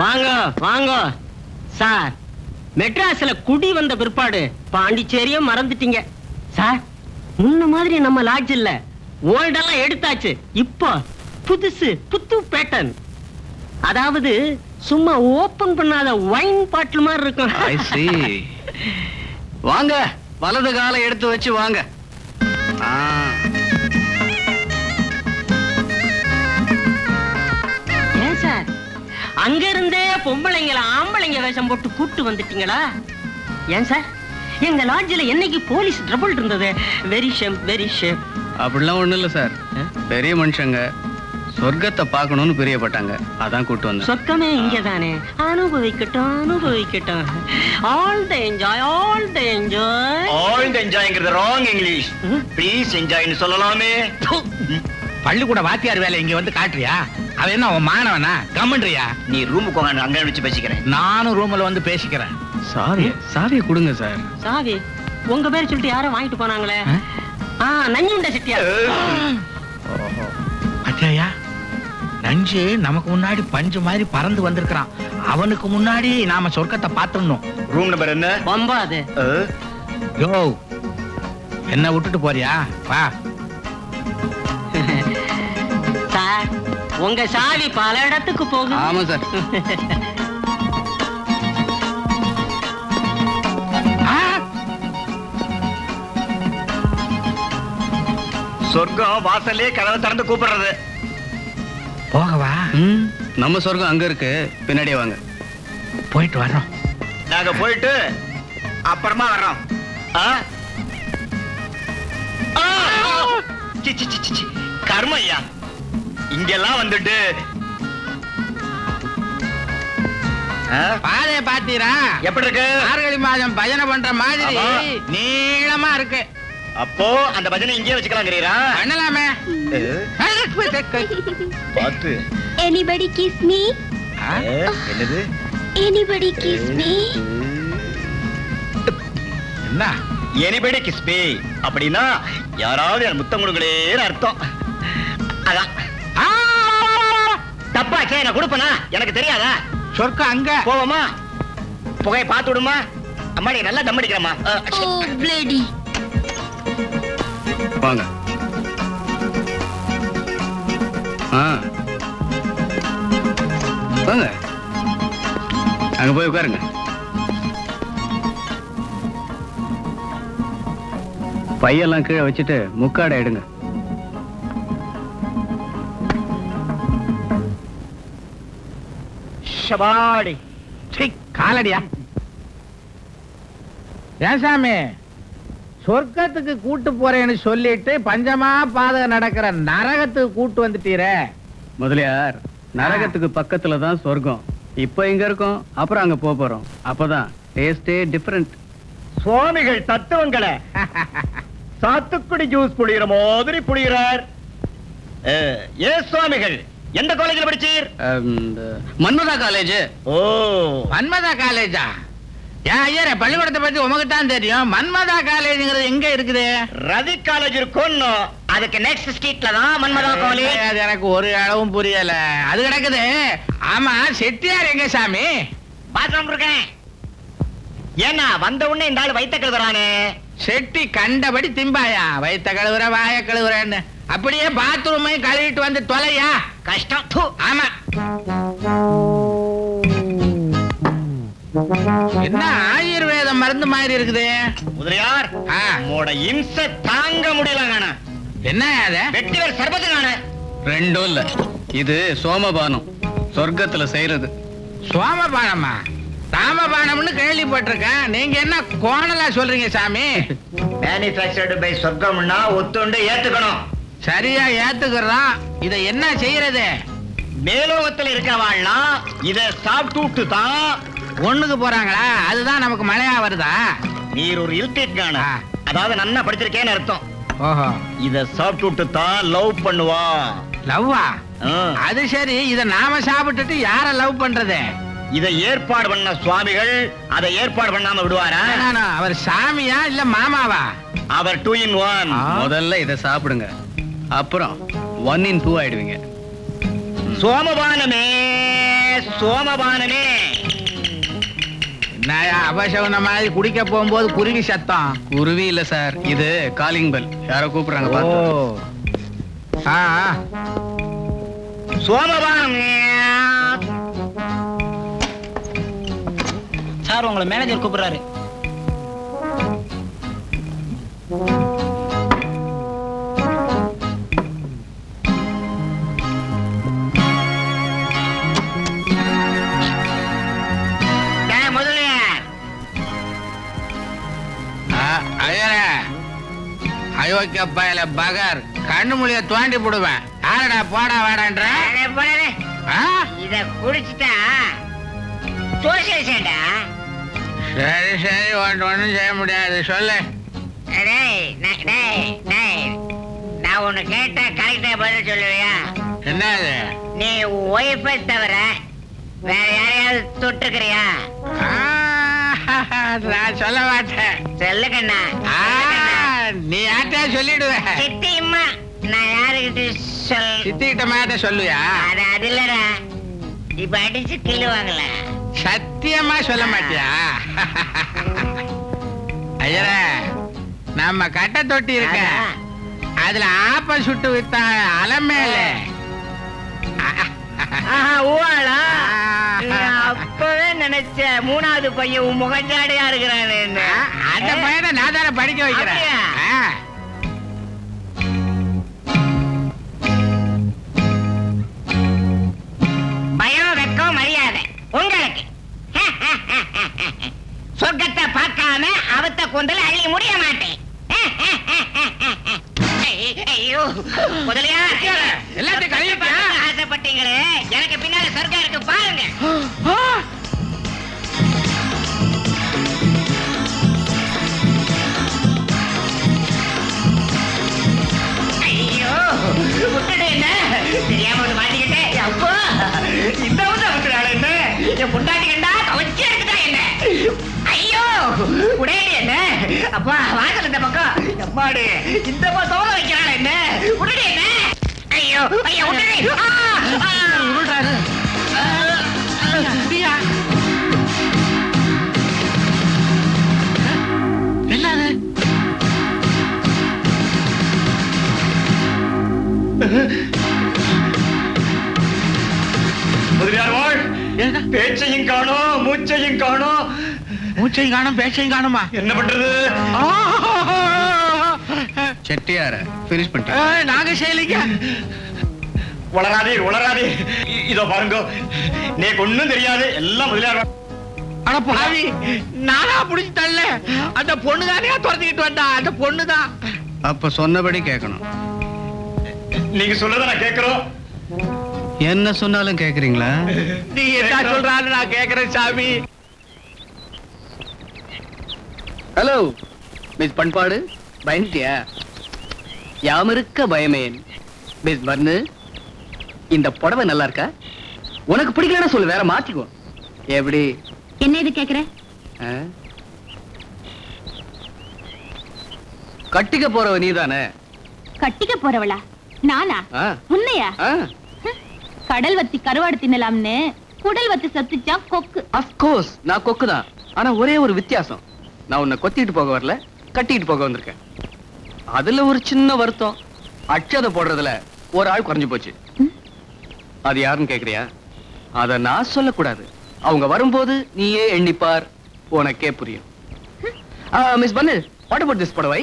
வாங்க வாங்க சார். மெட்ராஸ்ல குடி வந்த பிற்பாடு பாண்டிச்சேரியும் மறந்துட்டீங்க சார். முன்ன மாதிரி நம்ம லாட்ஜ் இல்ல, ஓல்டெல்லாம் எடுத்தாச்சு. இப்போ புதுசு புத்து பேட்டர்ன். அதாவது சும்மா ஓபன் பண்ணாத வைன் பாட்டில் மாதிரி இருக்கும். வாங்க, வலது காலை எடுத்து வச்சு வாங்க. ஏன் சார் அங்க இருந்தே பொம்பளைங்கள ஆம்பளைங்க வேஷம் போட்டு கூட்டு வந்துட்டீங்களா? ஏன் சார் எங்க லாட்ஜில என்னைக்கு போலீஸ் ட்ரபிள் இருந்தது? Very shame, very shame. அப்படிலாம் ஒண்ணும் இல்ல சார். பெரிய மனுஷங்க சொர்க்கத்தை பார்க்கணும்னு பிரியப்பட்டாங்க, அதான் கூட்டு வந்தேன். சொர்க்கமே இங்கதானே, அனுபவிக்கட்டும் அனுபவிக்கட்டும். All the enjoy, all the enjoy. All the என்ஜாய்ங்கிறது ராங் இங்கிலீஷ். ப்ளீஸ் என்ஜாய்னு சொல்லலாமே. பள்ளிக்கூட வாத்தியார் வேலை இங்க வந்து காட்டுறியா? அவன் என்ன உன் மாணவனா? கம்மன்றியா? நீ ரூமுக்கு வாங்க, அங்க வச்சு பேசிக்கிறேன். நானும் ரூம்ல வந்து பேசிக்கிறேன். சாவியை கொடுங்க சார். சாவி உங்க பேர் சொல்லிட்டு யாரும் வாங்கிட்டு போனாங்களே. நஞ்சுண்ட செட்டியார். அத்தியா, நஞ்சு நமக்கு முன்னாடி பஞ்சு மாதிரி பறந்து வந்திருக்கான். அவனுக்கு முன்னாடி நாம சொர்க்கத்தை பார்த்துடணும். ரூம் நம்பர் என்ன? 9. யோ, என்ன விட்டுட்டு போறியா? வா சார், உங்க சாவி பல இடத்துக்கு போகுது. ஆமா சார். சொர்க்கம் வாசல்லே கதவை திறந்து கூப்பிடுறது. போகவா? நம்ம சொர்க்கம் அங்க இருக்கு, பின்னாடியே வாங்க. போயிட்டு வர்றோம். நாங்க போயிட்டு அப்புறமா வர்றோம். கர்ம ஐயா, இங்கெல்லாம் வந்துட்டு பாதைய பாத்தீரா? எப்படி இருக்கு? மார்கழி மாதம் பஜனை பண்ற மாதிரி நீளமா இருக்கு. அப்போ அந்த பஜனை இங்கே வச்சுக்கலாங்கிறீரா? பண்ணலாமே. பாத்து. Anybody kiss me? என்னது? Anybody kiss me? என்ன? Anybody kiss me அப்படின்னா யாராவது என் முத்தம் கொடுங்களேன்னு அர்த்தம். அதான். தப்பாச்சே, நான் கொடுப்பனா? எனக்கு தெரியாதா? சொர்க்கம் அங்க. போவோமா? புகையை பார்த்து விடுமா? அம்மா நீ நல்லா தம் அடிக்கிறமா. Oh bloody. வாங்க. வாங்க, அங்க போய் உட்காருங்க. பையெல்லாம் கீழே வச்சுட்டு முக்காடை எடுங்க. ஷபாடி. காலடியா? ஏசாமி, சொர்க்கத்துக்கு கூட்டு போறேன்னு சொல்லிட்டு பஞ்சமா பாதை நடக்கிற நரகத்துக்கு கூட்டு வந்துட்டீரே. முதலியார், நரகத்துக்கு பக்கத்துல தான் சொர்க்கம். இப்ப இங்க இருக்கோம், அப்புறம் அங்க போறோம். அப்பதான் டேஸ்டே டிஃபரண்ட். சுவாமிகள் தத்துவங்களை சாத்துக்குடி ஜூஸ் புளிகிற மாதிரி புளிகிறார். ஏ சுவாமிகள், எந்த காலேஜில் படிச்சீர்? மன்மதா காலேஜ். ஓ, மன்மதா காலேஜா? ஏன் ஐயரே, பள்ளிக்கூடத்தை பத்தி உமக்கு தான் தெரியும். மன்மதா காலேஜ்ங்கிறது எங்க இருக்குது? ரதி காலேஜ் இருக்கும், அதுக்கு நெக்ஸ்ட் ஸ்ட்ரீட்ல தான் மன்மதா காலேஜ். அது எனக்கு ஒரு அளவும் புரியல. அது கிடக்குது. ஆமா, செட்டியார் எங்க சாமி? பாத்ரூம் இருக்கேன். ஏன்னா வந்த உடனே இந்த ஆள் வயித்த கழுவுறானே. செட்டி கண்டபடி திம்பாயா? வயித்த கழுவுற, வாய கழுவுறன்னு அப்படியே பாத்ரூமையும் கழுவிட்டு வந்து தொலையா? கஷ்டம். ஆமா. என்ன ஆயுர்வேத மருந்து மாதிரி இருக்குது? முதலியார், உன்னோட இம்சை தாங்க முடியல. காண என்ன அது? வெட்டிவர் சர்பத்து காண. ரெண்டும் இல்ல, இது சோமபானம், சொர்க்கத்துல செய்யறது. சோமபானமா? ராமபானம்னு கேள்விப்பட்டிருக்கேன். நீங்க என்ன கோணலா சொல்றீங்க சாமி? மேனுஃபேக்சர்டு பை சொர்க்கம்னா ஒத்துண்டு ஏத்துக்கணும். சரியா ஏத்துக்கிறோம். இத என்ன செய்யறது? மேலோகத்துல இருக்கவாள்னா இத சாப்பிட்டு தான் ஒண்ணுக்கு போறாங்களா? அதுதான் நமக்கு மழையா வருதா? நீர் ஒரு இல்டேட் காண, அதாவது நன்னா படிச்சிருக்கேன்னு அர்த்தம். ஓஹோ, இத சாப்பிட்டு தான் லவ் பண்ணுவா. லவ்வா? அது சரி. இத நாம சாப்பிட்டுட்டு யார லவ் பண்றது? இத ஏற்பாடு பண்ண சுவாமிகள் அதை ஏற்பாடு பண்ணாம விடுவாரா? அவர் சாமியா இல்ல மாமாவா? அவர் 2 in 1. முதல்ல இத சாப்பிடுங்க, அப்புறம் 1 in 2 ஆயிடுவீங்க. சோமபானமே சோமபானனே. நான் அபசகுன மாதிரி குடிக்க போகும்போது குருவி சத்தம். குருவி இல்ல சார், இது காலிங் பெல். யாரோ கூப்பிடுறாங்க பாத்து. சோமபானம் சார், உங்களை மேனேஜர் கூப்பிடுறாரு. அயோக்கிய பயல பகர், கண்ணு மொழிய தோண்டி போடுவேன். யாரடா போடா வாடான்ற? இத குடிச்சுட்டா சோசியல்டா. சரி சரி, ஒன்றும் செய்ய முடியாது, சொல்லு. நான் ஒண்ணு கேட்டா கரெக்டா பதில் சொல்லுவியா? என்னது? நீ ஒய்ஃபை தவிர வேற யாரையாவது தொட்டுக்கிறியா? நான் சொல்ல மாட்டேன். சொல்லுக்கண்ணா. நீ யார்கிட்ட சொல்லிடுவ? சித்திம்மா. நான் யாருக்கிட்ட சித்திக்கிட்ட மாட்ட சொல்லுவியா? அது இல்லடா, இப்ப அடிச்சு கிள்ளுவாங்கள. சத்தியமா சொல்ல மாட்டியா? ஐயா, நம்ம கட்ட தொட்டி இருக்க, அதுல ஆப்ப சுட்டு வித்தாங்க அலமேல. ஊழா அப்பவே நினைச்ச மூணாவது பையன் முகஞ்சாடையா இருக்கிறான்னு. அந்த பையனை நான் தானே படிக்க வைக்கிறேன். பயம், வெக்கம், மரியாதை உங்களுக்கு. சொர்க்கத்தை பார்க்காம அவத்த கொண்டல அள்ளி முடிய மாட்டேன். ஐயோ முதலியா எல்லாத்தையும் கழிப்பியா? ஆசைப்பட்டீங்களே, எனக்கு பின்னால சொர்க்கம் இருக்கு பாருங்க. ஐயோ விட்டுடு, என்ன தெரியாம ஒண்ணு மாட்டிக்கிட்டேன். அப்போ இந்த விட்டுறாள் என்ன? என் பொண்டாட்டி கண்டா கவச்சு எடுத்துட்டா என்ன? ஐயோ உடையடி என்ன? அப்பா வாசல் இந்த பக்கம் எம்மாடு இந்த தோலை வைக்கிறாள் என்ன? உடனே என்ன? ஐயோ ஐயோ உடனே என்னது? பேச்சையும் காணும், மூச்சையும் காணும். மூச்சையும் காணும், பேச்சையும் காணுமா? என்ன பண்றது? செட்டியார பினிஷ் பண்ணிட்டேன். நாங்க செய்யலிங்க. வளராதீர் வளராதீர். இதோ பாருங்க, நீக்கு ஒண்ணும் தெரியாது, எல்லாம் முதலியார். அட பாவி, நானா புடிச்சு தள்ள? அந்த பொண்ணு தானே துரத்திக்கிட்டு வந்தா. அந்த பொண்ணுதான். அப்ப சொன்னபடி கேட்கணும். நீங்க சொல்லத நான் கேக்குறோம். என்ன சொன்னாலும் கேக்குறீங்களா? நீ என்ன சொல்றான்னு நான் கேக்குறேன் சாமி. ஹலோ மிஸ் பண்பாடு, பயந்துட்டியா? யாமிருக்க பயமேன். மிஸ் பர்னு, இந்த புடவை நல்லா இருக்கா? உனக்கு பிடிக்கலன்னா சொல்லு, வேற மாத்திக்கோ. எப்படி? என்ன இது கேக்குற? கட்டிக்க போறவ நீதானே? கட்டிக்க போறவளா? நானா? உன்னையா? கடல் வத்தி கருவாடு தின்னலாம்னு குடல் வத்தி சத்துச்சா கொக்கு. அஃப்கோர்ஸ் நான் கொக்கு தான். ஆனா ஒரே ஒரு வித்தியாசம், நான் உன்னை கொத்திட்டு போக வரல, கட்டிட்டு போக வந்திருக்கேன். அதுல ஒரு சின்ன வருத்தம், அட்சதை போடுறதுல ஒரு ஆள் குறைஞ்சு போச்சு. அது யாருன்னு கேக்குறியா? அத நான் சொல்லக்கூடாது, அவங்க வரும்போது நீயே எண்ணிப்பார், உனக்கே புரியும். Miss bun, what about this புடவை?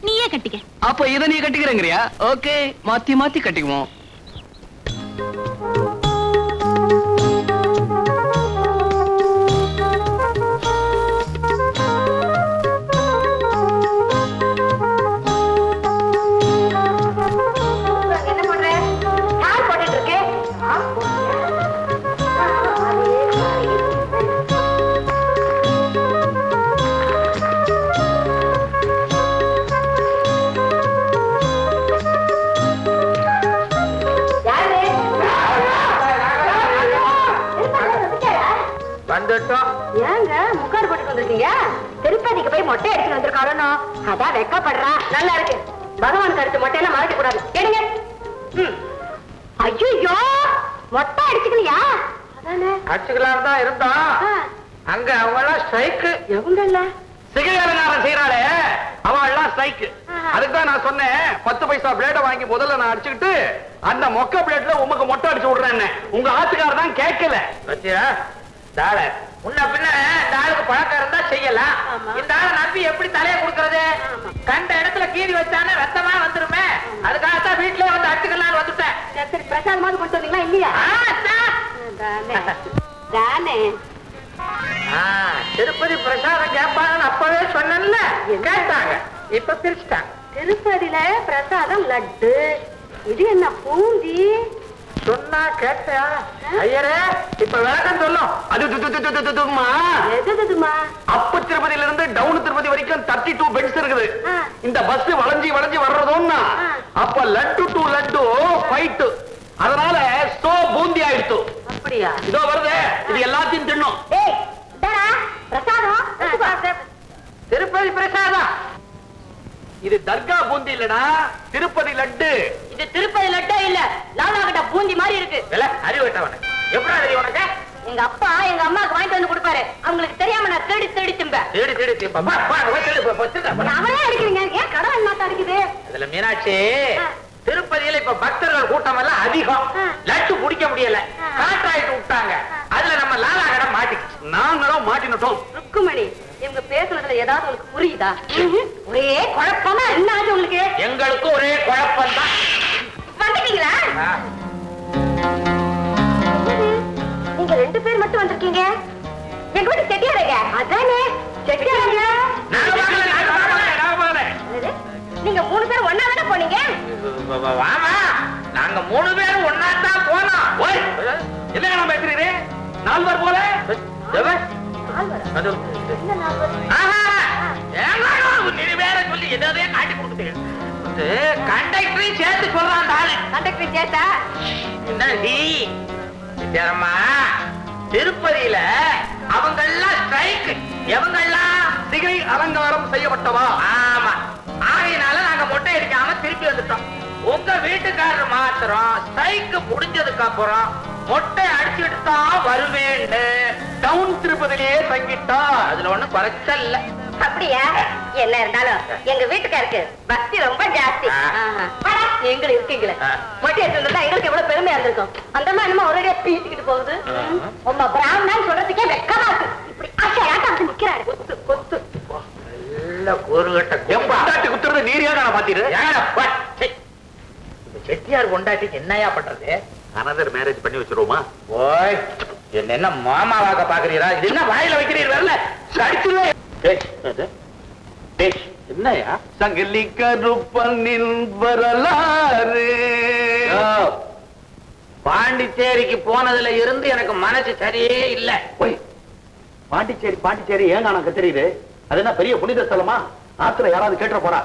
நீயே கட்டிக்க. அப்ப இத நீ கட்டிக்கிறேங்கறியா? ஓகே, மாத்தி மாத்தி கட்டிக்குவோம். ஏங்க முக்காடு போட்டு வந்திருக்கீங்க? திருப்பதிக்கு போய் மொட்டை அடிச்சுட்டு வந்திருக்காரோ, அதான் வெக்கப்படுறா. நல்லா இருக்கு. பகவான் கருத்து மொட்டையெல்லாம் மறைக்க கூடாது. எடுங்க. ஐயோ, மொட்டை அடிச்சுக்கலையா? அடிச்சுக்கலாம் தான் இருந்தோம். அங்க அவங்க எல்லாம் ஸ்ட்ரைக்கு. எவங்கல்ல சிகை அலங்காரம் செய்யறாளே அவள் எல்லாம் ஸ்ட்ரைக்கு. அதுக்குதான் நான் சொன்னேன் 10 பைசா பிளேட வாங்கி முதல்ல நான் அடிச்சுக்கிட்டு அந்த மொக்க பிளேட்ல உமக்கு மொட்டை அடிச்சு விடுறேன்னு. உங்க ஆத்துக்காரர் தான் கேட்கல. பத்தியா தாள முன்ன பின்ன இந்த ஆளுக்கு பழக்கம் இருந்தா செய்யலாம். இந்த ஆளை நம்பி எப்படி தலையை கொடுக்கறது? கண்ட இடத்துல கீறி வச்சானே ரத்தமா வந்துருமே. அதுக்காகத்தான் வீட்டுல வந்து அடிச்சுக்கலாம்னு வந்துட்டேன். சரி பிரசாத் மாதிரி கொண்டு வந்தீங்களா இல்லையா? தானே திருப்பதி பிரசாதம் கேட்பாங்கன்னு அப்பவே சொன்னேன்ல. கேட்டாங்க, இப்ப பிரிச்சுட்டாங்க. திருப்பதியில பிரசாதம் லட்டு, இது என்ன பூந்தி? சொன்னா கேட்டா ஐயரே இப்ப விளக்கம் சொல்லும். அது எதுமா அப்ப திருப்பதியில இருந்து டவுன் திருப்பதி வரைக்கும் 32 பெட்ஸ் இருக்குது. இந்த பஸ் வளைஞ்சி வளைஞ்சி வர்றதுன்னா அப்ப லட்டு டு லட்டு ஃபைட். அதனால சோ பூந்தி ஆயிடுத்து. அப்படியா? இதோ வருது, இது எல்லாத்தையும் தின்னும். பிரசாதம் திருப்பதி பிரசாதம். இது தர்கா பூந்தி இல்லடா, திருப்பதி லட்டு. இது திருப்பதி லட்டே இல்ல, லாலா கிட்ட பூந்தி மாதிரி இருக்கு. அறிவு விட்டவன எப்படி அறிவு உனக்கு? எங்க அப்பா எங்க அம்மாக்கு வாங்கிட்டு வந்து கொடுப்பாரு. அவங்களுக்கு தெரியாம நான் தேடி தேடி திம்பேன். தேடி தேடி திம்பா. அவரே அடிக்கிறீங்க, ஏன் கடவுள் என்ன அடிக்குது? அதுல மீனாட்சி, திருப்பதியில இப்ப பக்தர்கள் கூட்டம் எல்லாம் அதிகம். லட்டு குடிக்க முடியல, காற்றாயிட்டு விட்டாங்க. அதுல நம்ம லாலா கடை மாட்டிக்கிச்சு, நாங்களும் மாட்டினோம். ருக்குமணி, இவங்க பேசுனதுல ஏதாவது உங்களுக்கு புரியுதா? ஒரே குழப்பமா என்ன ஆச்சு உங்களுக்கு? எங்களுக்கு ஒரே குழப்பம் தான். வந்துட்டீங்களா? நீங்க 2 பேர் மட்டும் வந்திருக்கீங்க. எங்க வீட்டு செட்டியாரங்க. அதானே செட்டியாரங்க. நீங்க 3 பேரும் ஒண்ணா தானே போனீங்க? ஆமா, நாங்க 3 பேரும் ஒண்ணா தான் போனோம். என்ன பேசுறீங்க? 4 பேர் போல சொல்லி எதாவது காட்டி கொடுத்து கண்டக்டரையும் சேர்த்து சொல்றான். கண்டக்டர் சேர்த்தா என்ன வித்தியாரமா? திருப்பதியில அவங்க எல்லாம் ஸ்ட்ரைக், எவங்க எல்லாம் சிகை அலங்காரம் செய்யப்பட்டவா. ஆமா, ஆகையினால நாங்க மொட்டை அடிக்காம திருப்பி வந்துட்டோம். உங்க வீட்டுக்காரர் மாத்திரம் ஸ்ட்ரைக் முடிஞ்சதுக்கு அப்புறம் மொட்டை அடிச்சுட்டு தான் வருவேன்னு டவுன் திருப்பதிலேயே தங்கிட்டா. அதுல ஒண்ணும் குறைச்சல் இல்ல. அப்படியா? என்ன இருந்தாலும் எங்க வீட்டுக்காருக்கு பக்தி ரொம்ப ஜாஸ்தி. எங்களுக்கு இருக்கீங்களே மொட்டை எடுத்துருந்தா எங்களுக்கு எவ்வளவு பெருமையா இருந்திருக்கும். அந்த மாதிரி நம்ம ஒரே பீச்சிக்கிட்டு போகுது. உங்க பிராமணன் சொல்றதுக்கே வெக்கமா இருக்கு. இப்படி ஆட்சி நிக்கிறாரு. கொத்து கொத்து குத்துறது நீரியா நான் பாத்தீரு. செட்டியார் பொண்டாட்டிக்கு என்னையா பண்றது? அனதர் மேரேஜ் பண்ணி வச்சிருவோமா? ஓய், என்ன மாமாவாக பாக்குறீரா? இது என்ன வாயில வைக்கிறீர்கள்? என்னையா சங்கிலி கருப்பனின் வரலாறு. பாண்டிச்சேரிக்கு போனதுல இருந்து எனக்கு மனசு சரியே இல்ல. பாண்டிச்சேரி பாண்டிச்சேரி ஏன் நான் தெரியுது? அது என்ன பெரிய புனித ஸ்தலமா? ஆத்துல யாராவது கேட்ட போறா?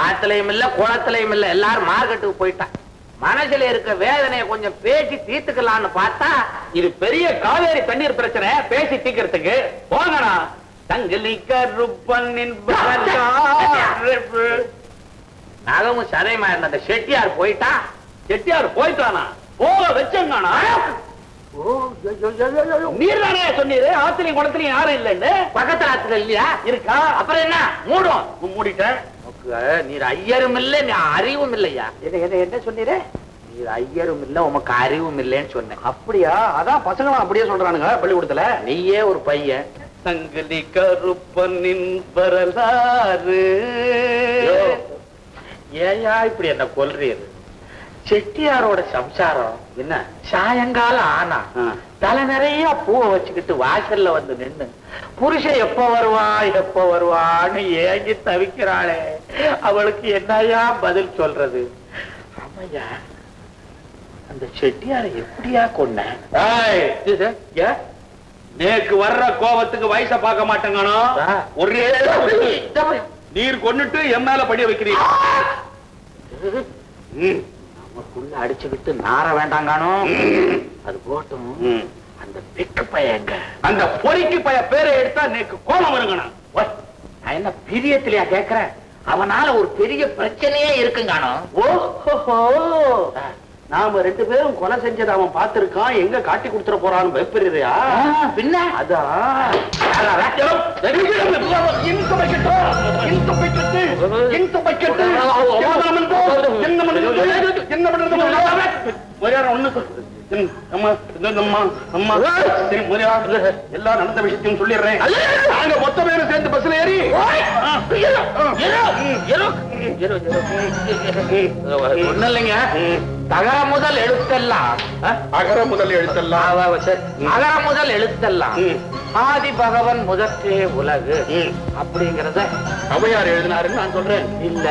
ஆத்துலயும் இல்ல, குளத்திலையும் இல்ல, எல்லாரும் மார்க்கெட்டுக்கு போயிட்டான். மனசுல இருக்க வேதனையை கொஞ்சம் பேசி தீர்த்துக்கலாம்னு பார்த்தா இது பெரிய காவேரி தண்ணீர் பிரச்சனை. பேசி தீர்க்கிறதுக்கு போங்கண்ணா. சங்கிலி கருப்பனின் நகமும் சதைமா இருந்த அந்த செட்டியார் போயிட்டான். செட்டியார் போயிட்டானா? போக வச்சங்கானா? நீர் தானே சொன்னீரு ஆத்திலையும் குளத்திலையும் யாரும் இல்லைன்னு. பக்கத்துல ஆத்துல இல்லையா? இருக்கா? அப்புறம் என்ன மூடும்? மூடிட்டேன். நீர் ஐயரும் இல்ல, நீ அறிவும் இல்லையா? என்ன சொன்னீரு? நீர் ஐயரும் இல்ல, உமக்கு அறிவும் இல்லைன்னு சொன்னேன். அப்படியா? அதான் பசங்களும் அப்படியே சொல்றானுங்க பள்ளிக்கூடத்துல. நீயே ஒரு பையன். சங்கிலி கருப்பனின் வரலாறு. ஏயா இப்படி என்ன கொல்றீரு? செட்டியாரோட சம்சாரம் என்ன சாயங்காலம் ஆனா தலை நிறைய பூவை வச்சுக்கிட்டு வாசல்ல வந்து நின்னு புருஷன் எப்ப வருவான்னு ஏங்கி தவிக்கிறாளே, அவளுக்கு என்னையா பதில் சொல்றது? ஆமையா, அந்த செட்டியாரை எப்படியா கொன்ன? நேக்கு வர்ற கோபத்துக்கு வயச பார்க்க மாட்டேங்கானோ? ஒரே நீர் கொன்னுட்டு என் மேல படிய வைக்கிறீங்க. நமக்குள்ள அடிச்சுக்கிட்டு நார வேண்டாங்கானோ? அது போட்டும். அந்த பிக்கு பையங்க, அந்த பொறிக்கு பைய பேரை எடுத்தா நேக்கு கோபம் வருங்கண்ணா. நான் என்ன பிரியத்திலையா கேக்குறேன்? அவனால ஒரு பெரிய பிரச்சனையே இருக்குங்கானோ? ஓஹோ, நாம 2 பேரும் கொலை செஞ்சதை அவன் பார்த்திருக்கான், எங்க காட்டி கொடுத்துட போறான்னு பயப்படுறியா? பின்ன அதான் எல்லாம் நடந்த விஷயத்தையும் சொல்லிடுறேன். நாங்க மொத்த பேரும் சேர்ந்து பஸ்ல ஏறி ஒண்ணு இல்லைங்க. தகர முதல் எழுத்தெல்லாம் அகர முதல் எழுத்தெல்லாம் அகர முதல் எழுத்தெல்லாம் ஆதி பகவன் முதற்றே உலகு அப்படிங்கறத அவையார் எழுதினாருன்னு நான் சொல்றேன். இல்ல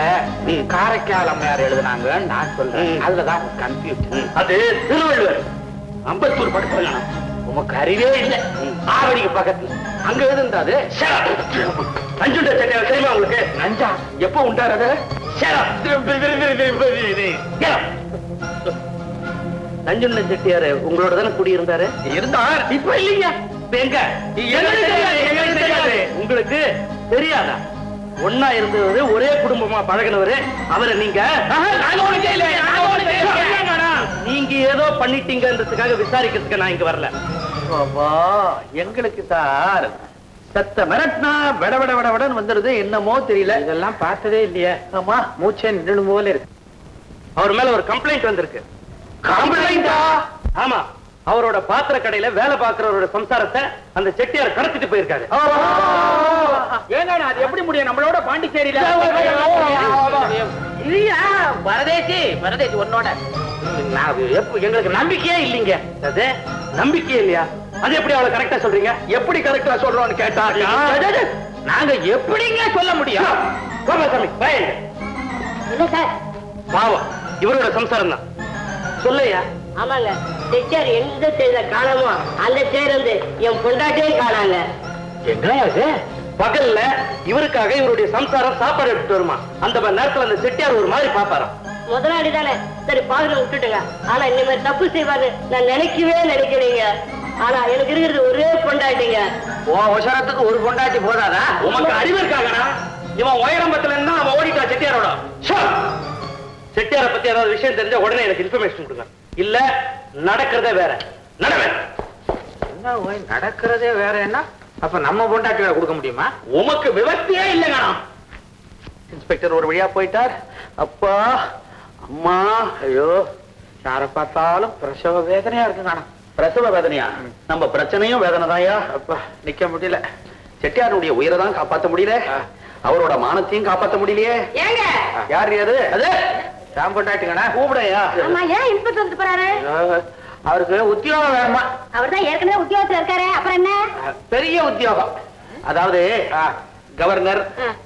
காரைக்கால் அம்மையார் எழுதினாங்க நான் சொல்றேன். அதுலதான் கன்ஃபியூஷன். அது திருவள்ளுவர் அம்பத்தூர் படுத்துறாங்க. உமக்கு அறிவே இல்ல. ஆவடிக்கு பக்கத்துல அங்க எழுதுந்தாது நஞ்சுண்ட செட்டியார் தெரியுமா உங்களுக்கு? நஞ்சா எப்ப உண்டாரு அது? நஞ்சுண்ட செட்டியாரு உங்களோட தானே குடியிருந்தாரு? இருந்தார். இப்ப இல்லைங்க. எங்க? உங்களுக்கு தெரியாதா? ஒன்னா இருந்தவரு, ஒரே குடும்பமா பழகினவரு அவரை நீங்க நீங்க ஏதோ பண்ணிட்டீங்கன்றதுக்காக விசாரிக்கிறதுக்கு நான் இங்க வரல. எங்களுக்கு சார் சத்த மிரட்டினா விட விட விட விடன்னு வந்துருது. என்னமோ தெரியல. இதெல்லாம் பார்த்ததே இல்லையே. ஆமா, மூச்சை நின்று போல இருக்கு. அவர் மேல ஒரு கம்ப்ளைண்ட் வந்திருக்கு. கம்ப்ளைண்டா? ஆமா, அவரோட பாத்திர கடையில வேலை பார்க்கிறவரோட சம்சாரத்தை அந்த செட்டியார் கடத்திட்டு போயிருக்காரு. ஏங்க அது எப்படி முடியும்? நம்மளோட பாண்டிச்சேரியில இல்லையா? பரதேசி பரதேசி உன்னோட எங்களுக்கு நம்பிக்கையே இல்லைங்க. அது நம்பிக்கையே இல்லையா? அது எப்படி அவளை கரெக்டா சொல்றீங்க? எப்படி கரெக்டா சொல்றோம்னு கேட்டா நாங்க எப்படிங்க சொல்ல முடியும்? கோபாலசாமி இல்ல சார். பாவம், இவரோட சம்சாரம் தான். சொல்லையா? ஆமாங்க, செட்டியார் எந்த செய்த காலமோ அந்த சேர்ந்து என் பொண்டாட்டியே காணாங்க. என்ன பகல்ல இவருக்காக இவருடைய சம்சாரம் சாப்பாடு எடுத்துட்டு வருமா? அந்த நேரத்துல அந்த செட்டியார் ஒரு மாதிரி பாப்பாராம். முதலாளி தானே, சரி பாக்குற விட்டுட்டுங்க. ஆனா இனிமேல் தப்பு செய்வாரு நான் நினைக்கலைங்க. ஆனா எனக்கு இருக்கிறது ஒரே பொண்டாட்டிங்க. உசரத்துக்கு ஒரு பொண்டாட்டி போதாதா? உனக்கு அறிவு இருக்காங்கடா. இவன் உயரம்பத்துல இருந்தா அவன் ஓடிட்டா செட்டியாரோட. செட்டியாரை பத்தி ஏதாவது விஷயம் தெரிஞ்சா உடனே எனக்கு இன்ஃபர்மேஷன் கொடுங்க. இல்ல நடக்கிறதே வேற. நடக்கிறதே வேற. என்ன அப்ப நம்ம பொண்டாட்டிகளை கொடுக்க முடியுமா? உமக்கு விவசாயே இல்லைங்க. இன்ஸ்பெக்டர் ஒரு வழியா போயிட்டார். அப்பா அம்மா, ஐயோ, யார பார்த்தாலும் பிரசவ வேதனையா இருக்குங்க. பிரசவ வேதனையா? நம்ம பிரச்சனையும் வேதனை தான்யா. அப்பா நிக்க முடியல. செட்டியாருடைய உயிரை தான் காப்பாற்ற முடியல, அவரோட மானத்தையும் காப்பாற்ற முடியலையே. ஏங்க யார் அது? அது சாம் பொண்டாட்டிங்கண்ணா. கூப்பிடையா? ஆமா, ஏன் இன்ஸ்பெக்டர் வந்து போறாரு? அவருக்கு உத்தியோகம் வேணுமா? அவர் தான் ஏற்கனவே உத்தியோகத்துல இருக்காரு. அப்புறம் என்ன? பெரிய உத்தியோகம். அதாவது கவர்னர்,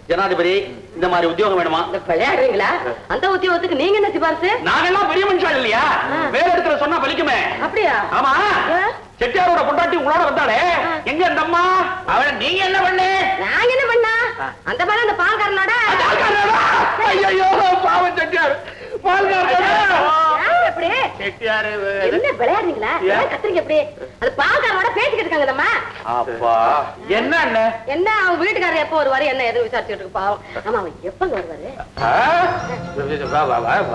ஜனாதிபதி இந்த மாதிரி உத்தியோகம் வேணுமா? விளையாடுறீங்களா? அந்த உத்தியோகத்துக்கு நீங்க என்ன சிபாரிசு? நாங்கெல்லாம் பெரிய மனுஷன் இல்லையா? வேற இடத்துல சொன்னா பலிக்குமே. அப்படியா? ஆமா, செட்டியாரோட பொண்டாட்டி உங்களோட வந்தாலே எங்க அந்த அம்மா? அவளை நீங்க என்ன பண்ணு? நான் என்ன பண்ணா? அந்த மாதிரி அந்த பால்காரனோட. ஐயோ, பாவம் செட்டியார். எப்படி என்ன விளையாடுறீங்களா? கத்துறீங்க எப்படி? அது பால்காரனோட பேசிக்கிட்டு இருக்காங்கம்மா. அப்பா என்ன என்ன அவங்க வீட்டுக்காரர் எப்போ வருவாரு, என்ன எதுவும் விசாரிச்சுட்டு இருக்கு பாவம். ஆமா, அவன் எப்பங்க வருவாரு?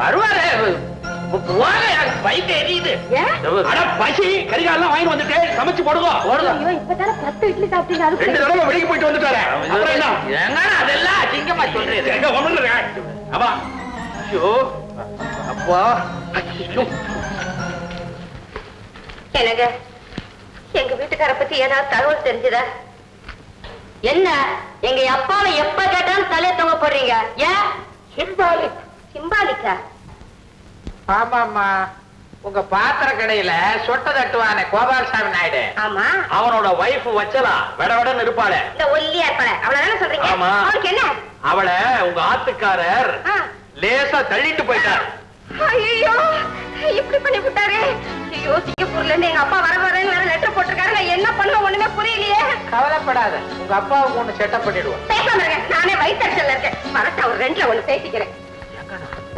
வருவாரு. பைக் எரியுது. பசி கரிகாலாம் வாங்கி வந்துட்டு சமைச்சு போடுங்க. இப்பதானே 10 இட்லி சாப்பிட்டீங்க. 2 தடவை வெளிக்கு போயிட்டு வந்துட்டாரு. அதெல்லாம் அசிங்கமா சொல்றேன். எங்க ஒண்ணு அப்பா. அப்பா என்னங்க, எங்க வீட்டுக்கார பத்தி ஏதாவது தகவல் தெரிஞ்சதா? என்ன எங்க அப்பாவை எப்ப கேட்டாலும் தலையை தொங்க போடுறீங்க? ஏன்? சிம்பாலிக். சிம்பாலிக்கா? ஆமாமா, உங்க பாத்திர கடையில சொட்ட தட்டுவானே கோபாலசாமி நாயுடு. ஆமா, அவனோட வைஃப் வச்சலாம் விட விடன்னு இருப்பாளே. இந்த ஒல்லியா இருப்பாளே அவளதானே சொல்றீங்க? ஆமா. அவளுக்கு என்ன? அவளை உங்க ஆத்துக்காரர் லேசா தள்ளிட்டு போயிட்டார். ஐயோ, இப்படி பண்ணி விட்டாரு. ஐயோ, சிங்கப்பூர்ல இருந்து எங்க அப்பா வரேன்னு வேற லெட்டர் போட்டிருக்காரு. நான் என்ன பண்ண ஒண்ணுமே புரியலையே. கவலைப்படாத, உங்க அப்பாவுக்கு ஒண்ணு செட்டப் பண்ணிடுவோம். பேசாம இருக்கேன், நானே வயிற்றுல இருக்கேன். வரட்ட ஒரு 2ல ஒண்ணு பேசிக்கிறேன்.